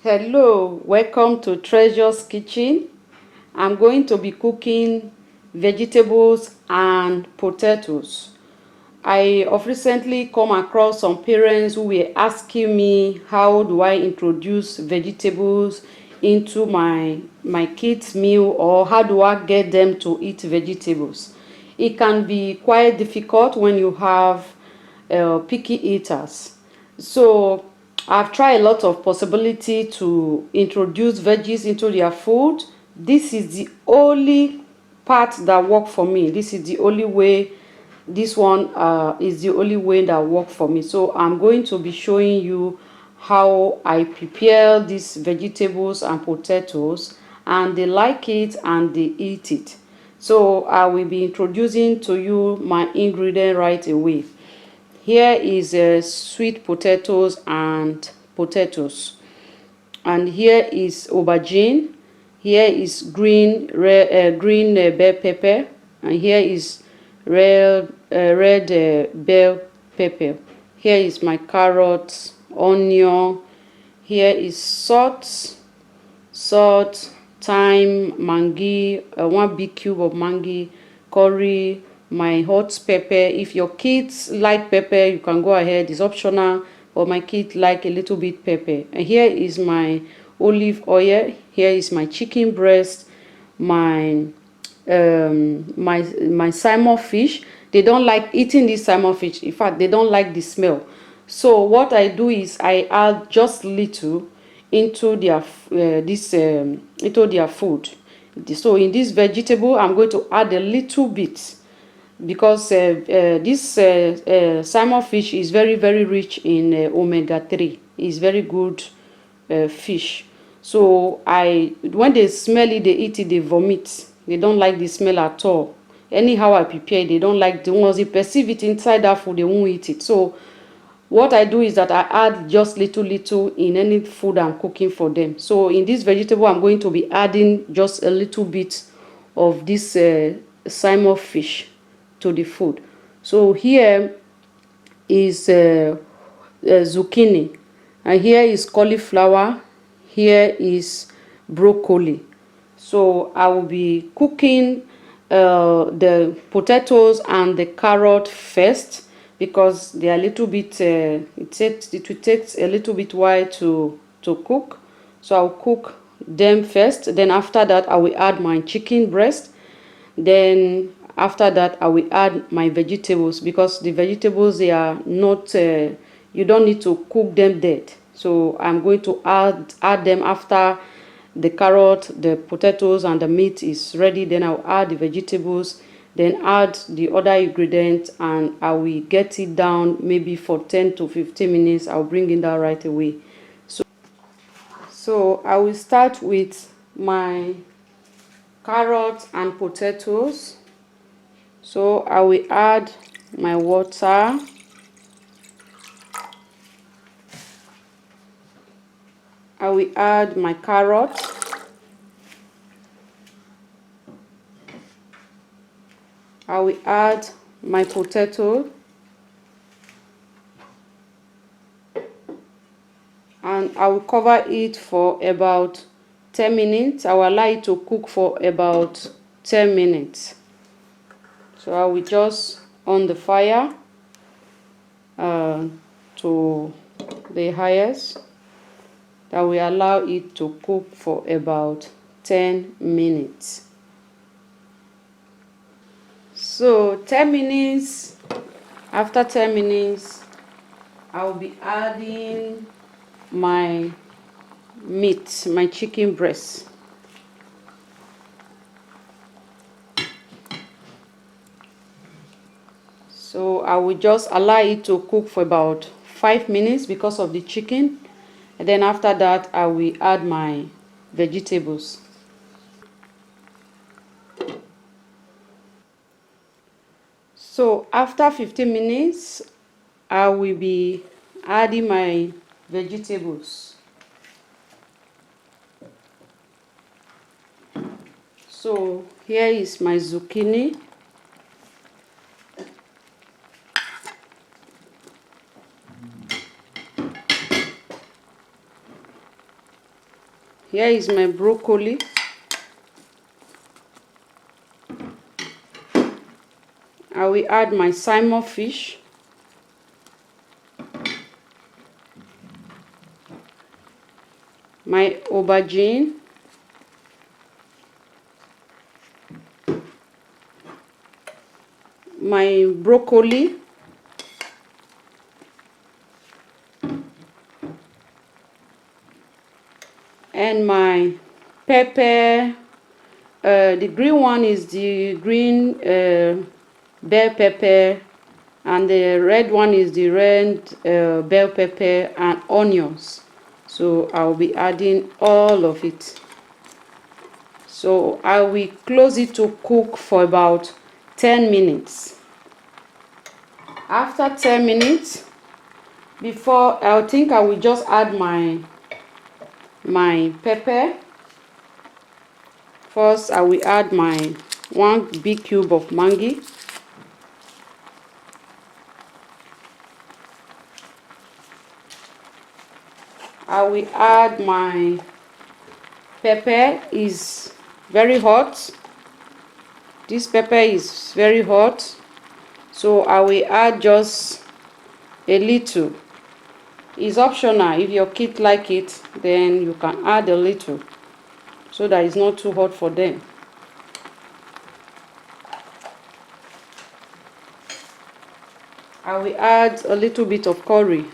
Hello, welcome to Treasure's Kitchen. I'm going to be cooking vegetables and potatoes. I have recently come across some parents who were asking me how do I introduce vegetables into my kids' meal, or how do I get them to eat vegetables. It can be quite difficult when you have picky eaters. So I've tried a lot of possibility to introduce veggies into their food. This is the only part that work for me. This is the only way. This one is the only way that work for me. So I'm going to be showing you how I prepare these vegetables and potatoes, and they like it and they eat it. So I will be introducing to you my ingredient right away. Here is sweet potatoes and potatoes, and here is aubergine. Here is green bell pepper, and here is red bell pepper. Here is my carrots, onion. Here is salt, thyme, maggi, one big cube of maggi, curry, my hot pepper. If your kids like pepper, you can go ahead, it's optional, but my kids like a little bit pepper. And here is my olive oil. Here is my chicken breast, my my salmon fish. They don't like eating this salmon fish. In fact, they don't like the smell. So what I do is I add just little into their into their food. So in this vegetable, I'm going to add a little bit, because this salmon fish is very rich in omega-3. It's very good fish. So when they smell it, they eat it, they vomit. They don't like the smell at all. Anyhow I prepare, they don't like the ones they perceive it inside that food, they won't eat it. So what I do is that I add just little in any food I'm cooking for them. So in this vegetable, I'm going to be adding just a little bit of this salmon fish to the food. So here is zucchini, and here is cauliflower, here is broccoli. So I will be cooking the potatoes and the carrot first, because they are a little bit it will take a little bit while to cook. So I'll cook them first, then after that I will add my chicken breast, then after that I will add my vegetables, because the vegetables, they are not you don't need to cook them dead. So I'm going to add them after the carrot, the potatoes and the meat is ready. Then I'll add the vegetables, then add the other ingredients, and I will get it down maybe for 10 to 15 minutes. I'll bring it down right away. So I will start with my carrots and potatoes. So I will add my water. I will add my carrot. I will add my potato, and I will cover it for about 10 minutes. I will allow it to cook for about 10 minutes. So I will just on the fire to the highest. That will allow it to cook for about 10 minutes. So 10 minutes, after 10 minutes, I'll be adding my meat, my chicken breast. So I will just allow it to cook for about 5 minutes because of the chicken. And then after that, I will add my vegetables. So after 15 minutes, I will be adding my vegetables. So here is my zucchini. Here is my broccoli. I will add my salmon fish. My aubergine. My broccoli. And my pepper. The green one is the green bell pepper, and the red one is the red bell pepper, and onions. So I'll be adding all of it. So I will close it to cook for about 10 minutes. After 10 minutes, before I think I will just add my pepper. First, I will add my 1 big cube of maggi. I will add my pepper. Is very hot. This pepper is very hot, so I will add just a little. It's optional. If your kid like it, then you can add a little, so that it's not too hot for them. I will add a little bit of curry.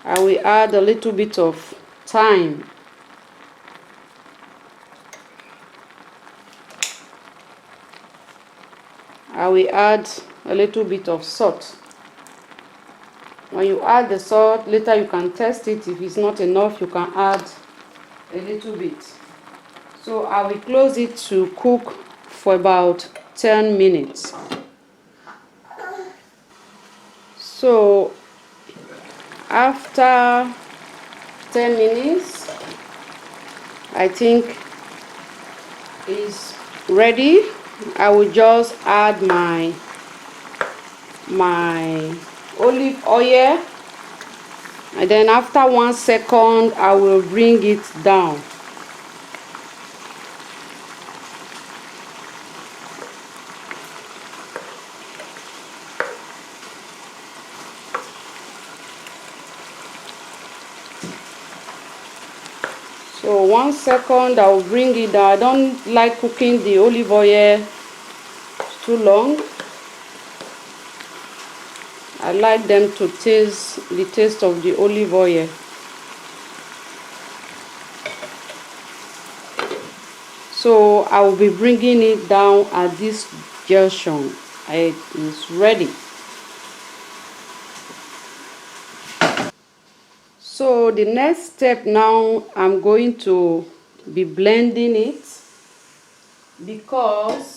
I will add a little bit of thyme. I will add a little bit of salt. When you add the salt, later you can test it. If it's not enough, you can add a little bit. So I will close it to cook for about 10 minutes. So after 10 minutes, I think it's ready. I will just add my olive oil, and then after 1 second I will bring it down. So 1 second, I will bring it down. I don't like cooking the olive oil too long. I like them to taste the taste of the olive oil. So I will be bringing it down at this junction. It is ready. So the next step now, I'm going to be blending it, because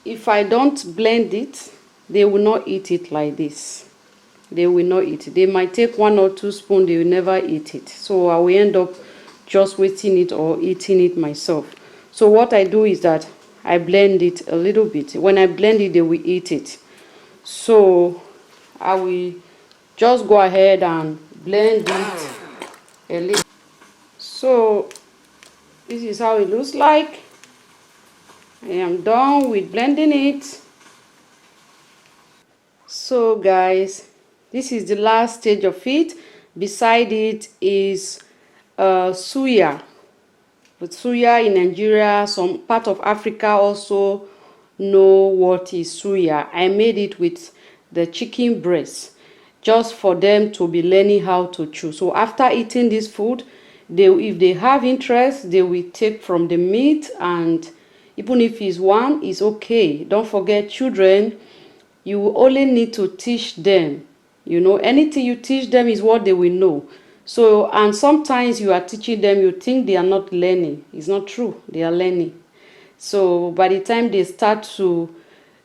if I don't blend it, they will not eat it like this. They will not eat it. They might take 1 or 2 spoons, they will never eat it. So I will end up just wasting it or eating it myself. So what I do is that I blend it a little bit. When I blend it, they will eat it. So I will just go ahead and blend it a little. So this is how it looks like. I am done with blending it. So guys, this is the last stage of it. Beside it is suya. But suya in Nigeria, some part of Africa also know what is suya. I made it with the chicken breast, just for them to be learning how to chew. So after eating this food, if they have interest, they will take from the meat, and even if it's one, it's okay. Don't forget, children, you only need to teach them. Anything you teach them is what they will know. So, and sometimes you are teaching them, you think they are not learning. It's not true. They are learning. So by the time they start to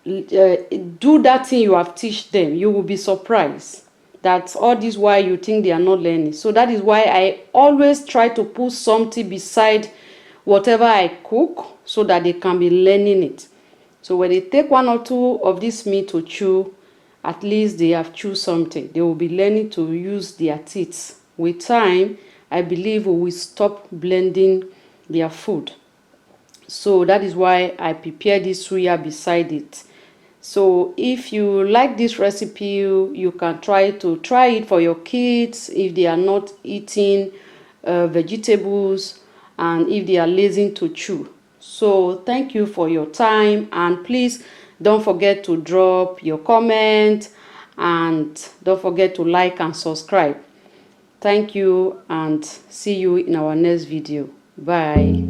do that thing you have taught them, you will be surprised that all this while you think they are not learning. So that is why I always try to put something beside whatever I cook, so that they can be learning it. So when they take 1 or 2 of this meat to chew, at least they have chewed something. They will be learning to use their teeth. With time, I believe we will stop blending their food. So that is why I prepare this suya beside it. So if you like this recipe, you can try it for your kids if they are not eating vegetables and if they are lazy to chew. So thank you for your time, and please don't forget to drop your comment and don't forget to like and subscribe. Thank you, and see you in our next video. Bye.